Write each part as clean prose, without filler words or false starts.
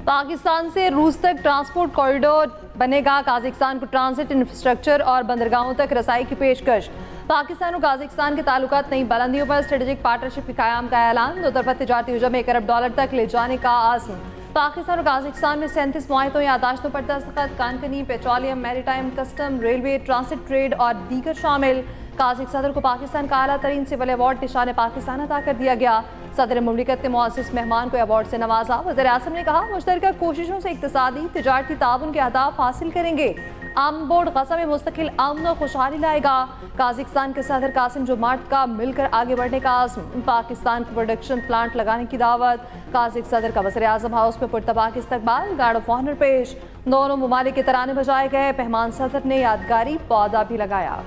पाकिस्तान से रूस तक ट्रांसपोर्ट कॉरिडोर बनेगा, काजाकिस्तान को ट्रांजिट इंफ्रास्ट्रक्चर और बंदरगाहों तक रसाई की पेशकश। पाकिस्तान और काजाकिस्तान के ताल्लुकात नई बुलंदियों पर स्ट्रेटेजिक पार्टनरशिप के क़याम का ऐलान। दो तरफा तिजारती हुजूम में $1 अरब तक ले जाने का आज़म। पाकिस्तान और काजाकिस्तान में 37 मुआहिदों या यादाश्तों पर दस्तखत। कानकनी, petroleum, maritime, custom, railway, transit trade और दीगर शामिल। काज़िक सदर को पाकिस्तान का आला तरीन सिविल अवार्ड निशान पाकिस्तान अता कर दिया गया। सदर मुमलिकत ने मुअज़्ज़िज़ मेहमान को अवार्ड से नवाजा। वज़ीर आज़म ने कहा, मुश्तरका कोशिशों से इक़्तिसादी तिजारती ताउन के अहदाफ हासिल करेंगे। आम बोर्ड गज़ा में मुस्तकिल अमन और खुशहाली लाएगा। काज़ाकिस्तान के सदर कासिम जोमार्ट का मिलकर आगे बढ़ने का आज़म। पाकिस्तान को प्रोडक्शन प्लांट लगाने की दावत। काज़िक सदर का वज़ीर आज़म हाउस में पुरतबाक इस्तकबाल, गार्ड ऑफ ऑनर पेश। दोनों ममालिक के तराने बजाए गए। मेहमान सदर ने यादगारी पौधा भी लगाया।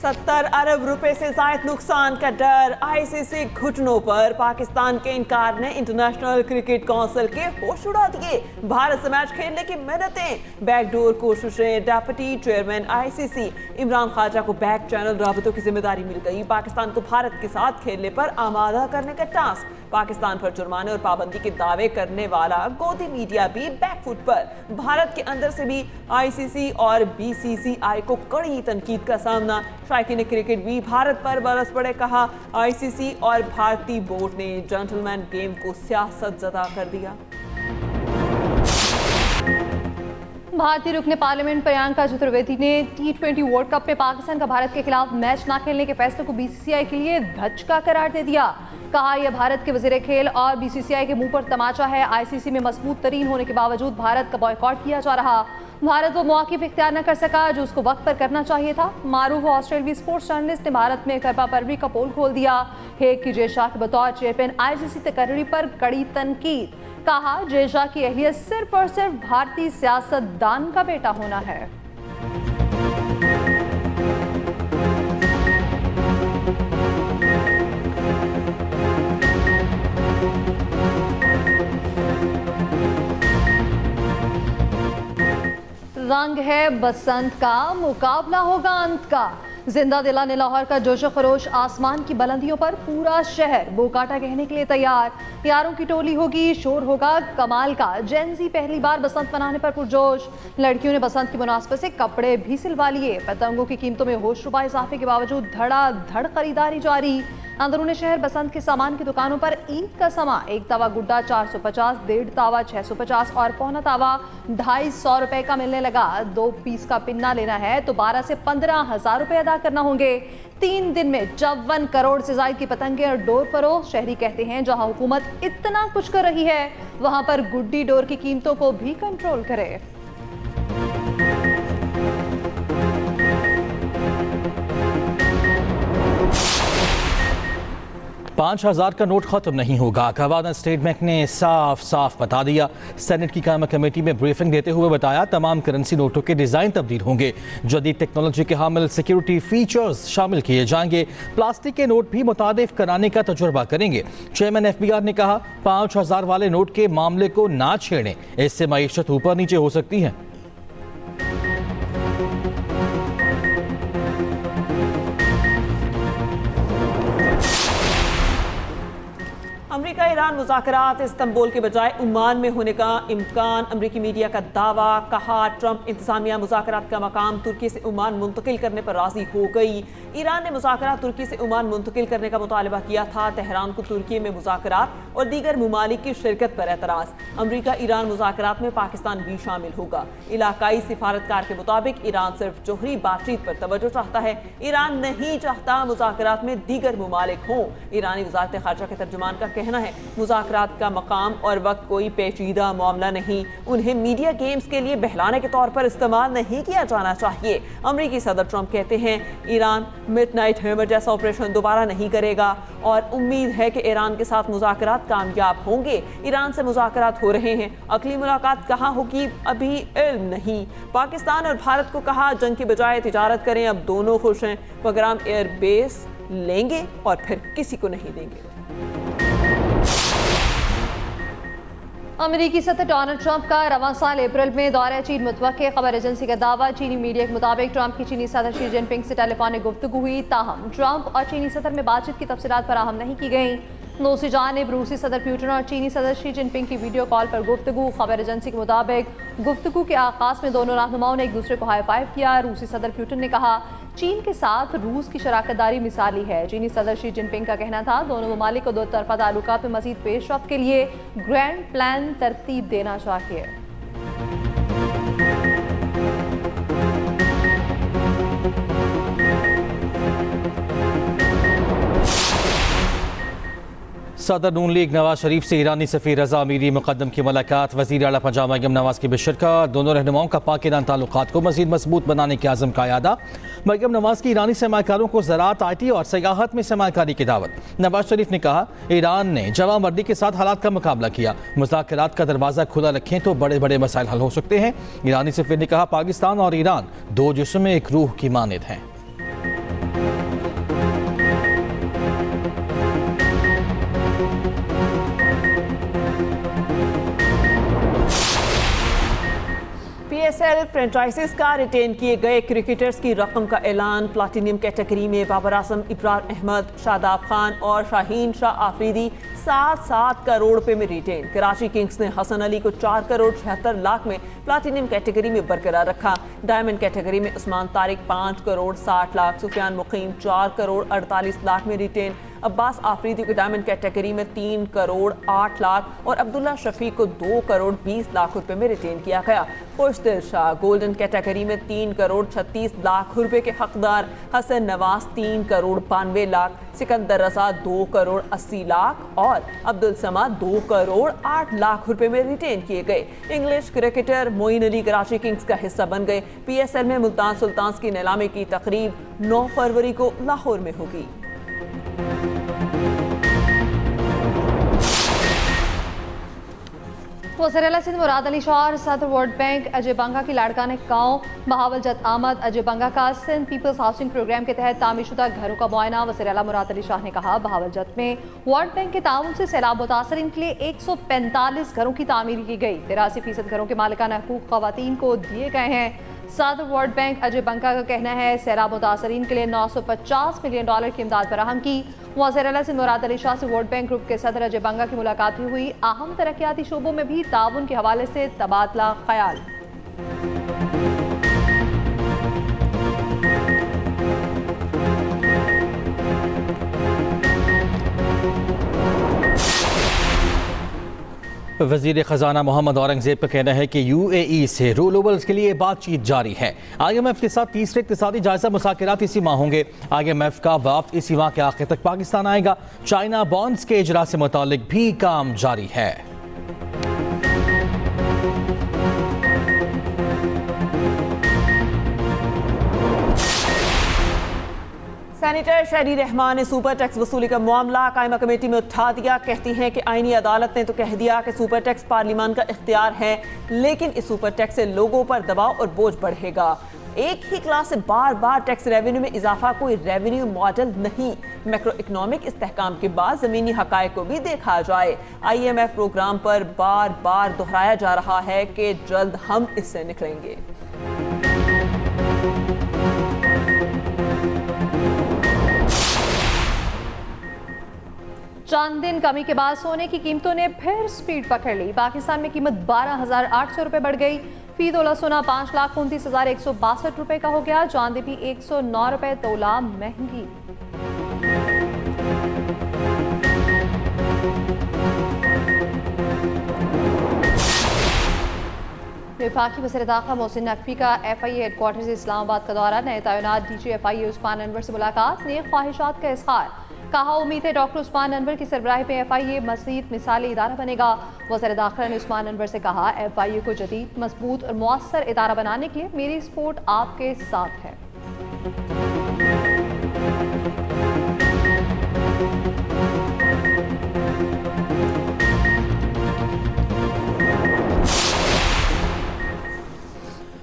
$70 अरब से जायद नुकसान का डर। आईसीसी घुटनों पर। पाकिस्तान के इनकार ने इंटरनेशनल क्रिकेट काउंसिल के होश उड़ा दिए। भारत से मैच खेलने की मिन्नतें, बैकडोर कोशिशें। Deputy chairman ICC Imran Khawaja को बैक चैनल राबतों की जिम्मेदारी मिल गई। पाकिस्तान को भारत के साथ खेलने पर आमादा करने का टास्क। पाकिस्तान पर जुर्माने और पाबंदी के दावे करने वाला गोदी मीडिया भी बैकफुट पर। भारत के अंदर से भी आईसीसी और बीसीसीआई को कड़ी तनकीद का सामना। शायकीन क्रिकेट भी भारत पर बरस पड़े। कहा, आईसीसी और भारतीय बोर्ड ने जेंटलमैन गेम को सियासत ज़दा कर दिया। भारतीय रुकने पार्लियामेंट प्रियंका चतुर्वेदी ने T20 वर्ल्ड कप में पाकिस्तान का भारत के खिलाफ मैच न खेलने के फैसले को बीसीसीआई के लिए धचका करार दे दिया। कहा, यह भारत के वजीर खेल और बीसीसीआई के मुंह पर तमाचा है। आईसीसी में मजबूत तरीन होने के बावजूद भारत का बॉयकॉट किया जा रहा। भारत वो मौक़िफ़ इख्तियार न कर सका जो उसको वक्त पर करना चाहिए था। मारूफ ऑस्ट्रेलियाई स्पोर्ट्स जर्नलिस्ट ने भारत में करपा परवी का पोल खोल दिया। हेग की जय शाह के बतौर चेयरमैन आईसीसी तकर्री पर कड़ी तनकीद। कहा, जय शाह की अहलियत सिर्फ और सिर्फ भारतीय सियासतदान का बेटा होना है। रंग है बसंत का, मुकाबला होगा अंत का। जिंदा दिलाने लाहौर का जोशो खरोश। आसमान की बुलंदियों पर पूरा शहर बोकाटा कहने के लिए तैयार। यारों की टोली होगी, शोर होगा कमाल का। जेंजी पहली बार बसंत मनाने पर पुरजोश। लड़कियों ने बसंत की मुनासबत से कपड़े भी सिलवा लिए। पतंगों की कीमतों में होशरुबा इजाफे के बावजूद धड़ाधड़ खरीदारी जारी। अंदरूनी शहर बसंत के सामान की दुकानों पर ईद का समा। एक तावा गुड्डा 450, 1.5 तावा 650 और पौना तावा 250 रुपए का मिलने लगा। 2 पीस का पिन्ना लेना है तो 12 से 15 हज़ार रुपए अदा करना होंगे। 3 दिन में 54 करोड़ से ज्यादा की पतंगे और डोर फरोख्त। शहरी कहते हैं, जहां हुकूमत इतना कुछ कर रही है वहां पर गुड्डी डोर की कीमतों को भी कंट्रोल करे। 5,000 का नोट खत्म नहीं होगा। गवर्नर स्टेट बैंक ने साफ साफ बता दिया। सेनेट की कायमा कमेटी में ब्रीफिंग देते हुए बताया, तमाम करेंसी नोटों के डिज़ाइन तब्दील होंगे। जदीद टेक्नोलॉजी के हामिल सिक्योरिटी फीचर्स शामिल किए जाएंगे। प्लास्टिक के नोट भी मुतादिफ कराने का तजुर्बा करेंगे। चेयरमैन FBR ने कहा, 5,000 वाले नोट के मामले को ना छेड़ें, इससे मईशत ऊपर नीचे हो सकती है। अमेरिका ईरान मुज़ाकरात इस्तांबुल के बजाय ओमान में होने का इम्कान। अमेरिकी मीडिया का दावा। कहा, ट्रंप इंतजामिया मुज़ाकरात का मकाम तुर्की से ओमान मुंतकिल करने पर राजी हो गई। ईरान ने मुज़ाकरात तुर्की से ओमान मुंतकिल करने का मुतालबा किया था। तेहरान को तुर्की में मुज़ाकरात और दीगर ममालिक की शिरकत पर एतराज़। अमेरिका ईरान मुज़ाकरात में पाकिस्तान भी शामिल होगा। इलाकाई सिफारतकार के मुताबिक ईरान सिर्फ जोहरी बातचीत पर तवज्जो चाहता है। ईरान नहीं चाहता मुज़ाकरात में दीगर ममालिक हों। ईरानी वज़ारत ख़ारजा के तर्जुमान का कहना है, मुज़ाकरात का मकाम और वक्त कोई पेचीदा मामला नहीं। उन्हें मीडिया गेम्स के लिए बहलाने के तौर पर इस्तेमाल नहीं किया जाना चाहिए। अमेरिकी सदर ट्रंप कहते हैं, ईरान मिडनाइट हैमर जैसा ऑपरेशन दोबारा नहीं करेगा और उम्मीद है कि ईरान के साथ मुज़ाकरात कामयाब होंगे। ईरान से मुज़ाकरात हो रहे हैं, अगली मुलाकात कहाँ होगी अभी इल्म नहीं। पाकिस्तान और भारत को कहा, जंग के बजाय तिजारत करें, अब दोनों खुश हैं। बगराम एयरबेस लेंगे और फिर किसी को नहीं देंगे। अमेरिकी सदर डोनाल्ड ट्रंप का रवां साल अप्रैल में दौरा चीन मुतवक्के। खबर एजेंसी का दावा। चीनी मीडिया के मुताबिक ट्रंप की चीनी सदर शी जिनपिंग से टेलीफोनिक गुफ्तगू हुई, ताहम ट्रंप और चीनी सदर में बातचीत की तफसीलात फराहम नहीं की गई। दूसरी जानिब रूसी सदर पुतिन और चीनी सदर शी जिनपिंग की वीडियो कॉल पर गुफ्तगू। खबर एजेंसी के मुताबिक गुफ्तगू के आगाज में दोनों रहनुमाओं ने एक दूसरे को हाई फाइव किया। रूसी सदर पुतिन ने कहा चीन के साथ रूस की शराकतदारी मिसाली है। चीनी सदर शी जिनपिंग का कहना था दोनों ममालिक को दो तरफा ताल्लुकात में मजीद पेशरफ्त के लिए ग्रैंड प्लान तरतीब देना चाहिए। सदर नून लीग नवाज शरीफ से ईरानी सफीर रजा अमीरी मुकद्दम की मुलाकात। वज़ीर आला पंजाब मरियम नवाज की बिशरकत। दोनों रहनुमाओं का पाक ईरान ताल्लुकात को मज़ीद मजबूत बनाने के आज़म का यादा। मरियम नवाज की ईरानी सरमाकारों को ज़राअत, IT और सयाहत में सरमाकारी की दावत। नवाज शरीफ ने कहा ईरान ने जवामर्दी के साथ हालात का मुकाबला किया, मुज़ाकरात का दरवाज़ा खुला रखें तो बड़े बड़े मसाइल हल हो सकते हैं। ईरानी सफीर ने कहा पाकिस्तान और ईरान दो जिस्म में एक रूह की मानिद हैं। PSL फ्रेंचाइजीज का रिटेन किए गए क्रिकेटर्स की रकम का ऐलान। प्लाटिनियम कैटेगरी में बाबर आजम, इब्रार अहमद, शादाब खान और शाहीन शाह आफरीदी 7-7 करोड़ रुपए में रिटेन। कराची किंग्स ने हसन अली को 4 करोड़ 76 लाख में प्लाटिनियम कैटेगरी में बरकरार रखा। डायमंड कैटेगरी में उस्मान तारिक 5 करोड़ 60 लाख, सुफियान मुकीम 4 करोड़ 48 लाख में रिटेन। अब्बास आफरीदी को डायमंड कैटेगरी में 3 करोड़ 8 लाख और अब्दुल्ला शफीक को 2 करोड़ 20 लाख रुपए में रिटेन किया गया। खुशदिल शाह गोल्डन कैटेगरी में 3 करोड़ 36 लाख रुपए के हकदार। हसन नवाज 3 करोड़ 92 लाख, सिकंदर रजा 2 करोड़ 80 लाख और अब्दुल समाद 2 करोड़ 8 लाख रुपए में रिटेन किए गए। English cricketer Moin Ali Karachi Kings का हिस्सा बन गए। PSL में मुल्तान सुल्तान्स की नीलामी की तकरीब 9 फरवरी को लाहौर में होगी। वज़ीर सिंध मुराद अली शाह और सदर वर्ल्ड बैंक अजय बंगा की लाड़काने गाँव बहावल जत आमद। अजय बंगा का सिंध पीपल्स हाउसिंग प्रोग्राम के तहत तामीरशुदा घरों का मुआयना। वज़ीर मुराद अली शाह ने कहा बहावल जत में वर्ल्ड बैंक के ताउन से सैलाब मुतासरीन के लिए 145 घरों की तामीर की गई। 83% घरों के मालिकाना हकूक ख़वातीन को दिए गए हैं। सदर वर्ल्ड बैंक अजय बंगा का कहना है सैलाब मुतासरीन के लिए $950 मिलियन की इमदाद फराहम की। वज़ीर सिंध मुराद अली शाह से वर्ल्ड बैंक ग्रुप के सदर अजय बंगा की मुलाकात भी हुई। अहम तरक्याती शोबों में भी ताउन के हवाले से तबादला ख्याल। वज़ीर ख़जाना मोहम्मद औरंगज़ेब का कहना है कि UAE से रूलेबल्स के लिए बातचीत जारी है। IMF के साथ तीसरे इक़्तिसादी जायज़ा मुज़ाकरात इसी माह होंगे। IMF का वफ़द इसी माह के आखिर तक पाकिस्तान आएगा। चाइना बॉन्ड्स के इजरा से मुतालिक भी काम जारी है। सेनेटर शहरी रहमान ने सुपर टैक्स वसूली का मामला कायमा कमेटी में उठा दिया। कहती हैं कि आईनी अदालत ने तो कह दिया कि सुपर टैक्स पार्लियामान का इख्तियार है, लेकिन इस सुपर टैक्स से लोगों पर दबाव और बोझ बढ़ेगा। एक ही क्लास से बार बार टैक्स रेवेन्यू में इजाफा कोई रेवेन्यू मॉडल नहीं। मैक्रो इकोनॉमिक इस्तेहकाम के बाद ज़मीनी हक़ाइक़ को भी देखा जाए। IMF प्रोग्राम पर बार बार दोहराया जा रहा है कि जल्द हम इससे निकलेंगे। चंद दिन कमी के बाद सोने की कीमतों ने फिर स्पीड पकड़ ली। पाकिस्तान में कीमत 12,800 रुपये बढ़ गई। फी तोला सोना 5,29,162 रुपये का हो गया। चांदी भी 109 रुपये तोला महंगी। वफाकी वज़ीर दाखिला मोहसिन नकवी का FIA हेडक्वार्टर से इस्लामाबाद का दौरा। नए तैनात DG FIA उस्मान अनवर से मुलाकात। नेक ख्वाहिशात का इज़हार। कहा उम्मीद है डॉक्टर उस्मान अनवर की सरबराही पे FIA मज़ीद मिसाली इदारा बनेगा। वज़ीर दाखिला ने उस्मान अनवर से कहा FIA को जदीद, मजबूत और मुअस्सर इदारा बनाने के लिए मेरी सपोर्ट आपके साथ है।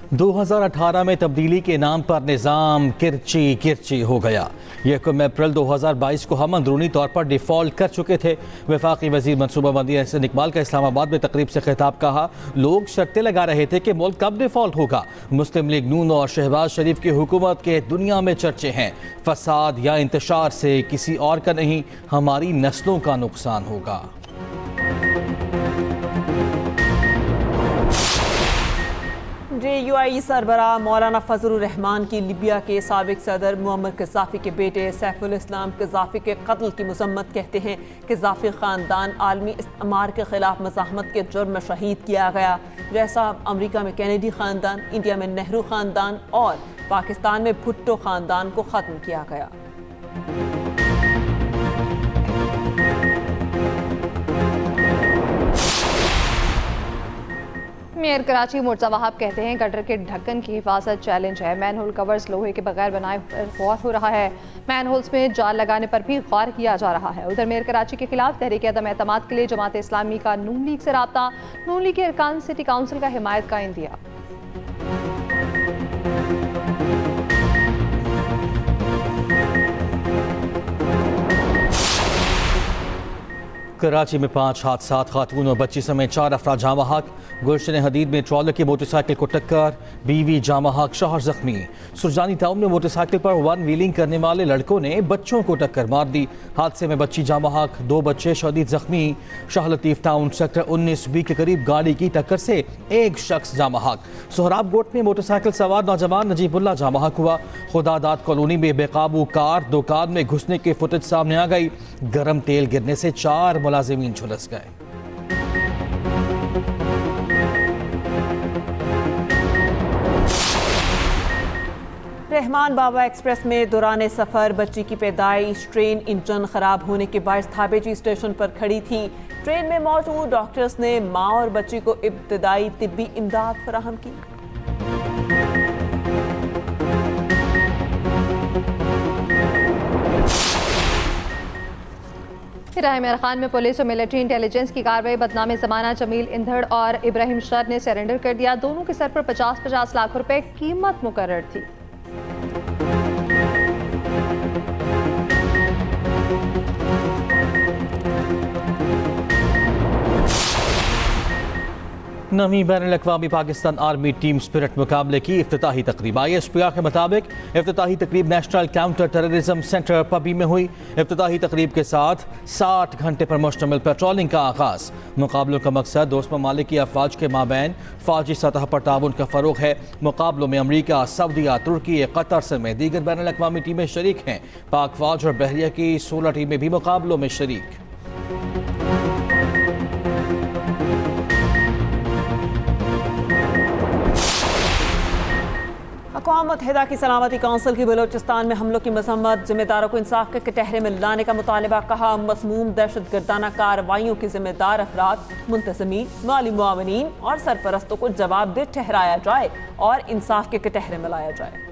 2018 में तब्दीली के नाम पर निज़ाम किरची किरची हो गया। 1 अप्रैल 2022 को हम अंदरूनी तौर पर डिफ़ॉल्ट कर चुके थे। वफाकी वज़ीर मनसूबाबंदी एहसन इकबाल का इस्लामाबाद में तकरीब से खिताब कहा, लोग शर्तें लगा रहे थे कि मुल्क कब डिफ़ॉल्ट होगा। मुस्लिम लीग नून और शहबाज शरीफ की हुकूमत के दुनिया में चर्चे हैं। फसाद या इंतशार से किसी और का नहीं, हमारी नस्लों का नुकसान होगा। JUI सरबराह मौलाना फजलुर रहमान की लिबिया के साबिक सदर मुअम्मर कज़ाफ़ी के बेटे सैफुल इस्लाम कज़ाफ़ी के कत्ल की मज़म्मत करते हैं। कज़ाफ़ी ख़ानदान आलमी इस्तेमार के ख़िलाफ़ मज़ाहमत के जुर्म में शहीद किया गया, जैसा अमरीका में कैनेडी ख़ानदान, इंडिया में नेहरू ख़ानदान और पाकिस्तान में भुट्टो ख़ानदान को ख़त्म किया गया। मेयर कराची मुर्तज़ा वहाब कहते हैं गटर के ढक्कन की हिफाजत चैलेंज है। मैनहोल कवर्स लोहे के बगैर बनाए पर गौर हो रहा है। मैनहोल्स में जाल लगाने पर भी गौर किया जा रहा है। उधर मेयर कराची के खिलाफ तहरीक अदम एतमाद के लिए जमात इस्लामी का नून लीग से रब्ता, नून लीग के अरकान सिटी काउंसिल का हिमायत का इंदिया। कराची में 5 हादसा, खातून और बच्ची समेत 4 अफराद जाँ बहक। गुलशन हदीद में ट्रॉलर की मोटरसाइकिल को टक्कर, बीवी जाँ बहक, शौहर जख्मी। सुरजानी टाउन में मोटरसाइकिल पर वन व्हीलिंग करने वाले लड़कों ने बच्चों को टक्कर मार दी। हादसे में बच्ची जाँ बहक, 2 बच्चे शदीद जख्मी। Shah Latif town sector 19B के करीब गाड़ी की टक्कर से एक शख्स जाँ बहक। सोहराब गोट में मोटरसाइकिल सवार नौजवान नजीबुल्ला जाँ बहक हुआ। खुदादाद कॉलोनी में बेकाबू कार दुकान में घुसने की फुटेज सामने आ गई। गर्म तेल गिरने से 4 मुलाजिमीन झुलस गए। रहमान बाबा एक्सप्रेस में दौरान सफ़र बच्ची की पैदाइश, ट्रेन इंजन खराब होने के बायस थाबेची स्टेशन पर खड़ी थी। ट्रेन में मौजूद डॉक्टर्स ने मां और बच्ची को इब्तदाई तिब्बी इमदाद फराहम की। राय मेर खान में पुलिस और मिलिट्री इंटेलिजेंस की कार्रवाई। बदनाम ज़माना जमील इंधड़ और इब्राहिम शर ने सरेंडर कर दिया। दोनों के सर पर 50-50 लाख रुपए कीमत मुकर्रर थी। नवी बैनुल-अक़वामी पाकिस्तान आर्मी टीम स्पिरिट मुकाबले की इफ्तिताही तकरीब। ISPR के मुताबिक इफ्तिताही तकरीब नेशनल काउंटर टेररिज्म सेंटर पबी में हुई। इफ्तिताही तकरीब के साथ 60 घंटे पर मुश्तमिल पेट्रोलिंग का आगाज़। मुकाबलों का मकसद दोस्त ममालिक की अफवाज के माबैन फ़ौजी सतह पर ताउन का फ़रोग़ है। मुकाबलों में अमरीका, सऊदीया, तुर्की, कतर समेत दीगर बैनुल-अक़वामी टीमें शरीक हैं। पाक फ़ौज और बहरिया की 16 टीमें भी मुकाबलों में शरीक। अक़वाम मुत्तहिदा की सलामती कौंसिल की बलोचिस्तान में हमलों की मजम्मत, जिम्मेदारों को इंसाफ के कटहरे में लाने का मुतालबा। कहा, मसमूम दहशतगर्दाना कार्रवाइयों के जिम्मेदार अफराद, मुंतज़मीन, माली मुआवनीन और सरपरस्तों को जवाबदेह ठहराया जाए और इंसाफ के कटहरे में लाया जाए।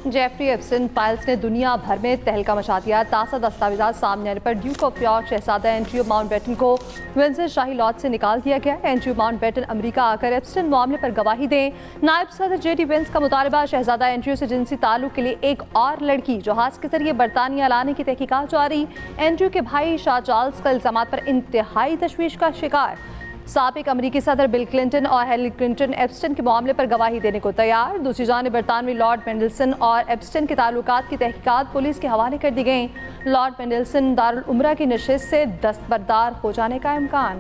जेफरी एप्स्टीन फाइल्स ने दुनिया भर में तहलका मचा दिया। ताज़ा दस्तावेज़ात सामने आने पर ड्यूक ऑफ यॉर्क शहजादा एंड्रयू माउंटबेटन को विंडसर शाही लॉज से निकाल दिया गया। एंड्रयू माउंटबेटन अमेरिका आकर एप्स्टीन मामले पर गवाही दें। नायब सदर JD वेंस का मुतालबा, शहजादा एंड्रयू से जिनसी ताल्लुक के लिए एक और लड़की जहाज के जरिए बरतानिया लाने की तहकीकात जारी। एंड्रयू के भाई शाह चार्ल्स का इल्जामात पर इंतहाई तशवीश का शिकार। साबिक अमरीकी सदर बिल क्लिंटन और हिलरी क्लिंटन एप्स्टीन के मामले पर गवाही देने को तैयार। दूसरी जानिब बरतानवी लॉर्ड मेंडलसन और एप्स्टीन के ताल्लुकात की तहकीकात पुलिस के हवाले कर दी गई। लॉर्ड मेंडलसन दारुल उमरा की नशिस्त से दस्तबरदार हो जाने का इम्कान।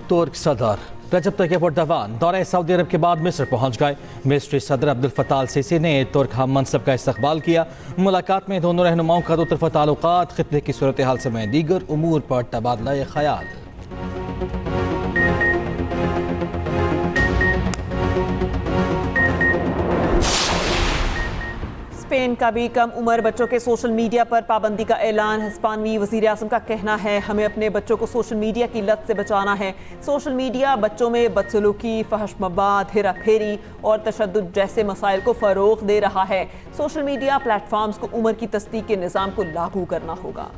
तुर्क सदर रजब तैयब एर्दोगान दौरे सऊदी अरब के बाद मिस्र पहुंच गए। मिस्री सदर अब्दुल फत्ताह अल सीसी ने तुर्क हम मनसब का इस्तकबाल किया। मुलाकात में दोनों रहनुमाओं का दो तरफा ताल्लुकात, खित्ते की सूरत हाल समेत दीगर उमूर पर तबादला ख्याल। स्पेन का भी कम उम्र बच्चों के सोशल मीडिया पर पाबंदी का ऐलान। हिस्पानवी वज़ीर आज़म का कहना है, हमें अपने बच्चों को सोशल मीडिया की लत से बचाना है। सोशल मीडिया बच्चों में बदसलूकी, फहश मवाद, हेरा फेरी और तशद्दुद जैसे मसाइल को फ़रोग़ दे रहा है। सोशल मीडिया प्लेटफॉर्म्स को उम्र की तस्दीक के निज़ाम को लागू करना होगा।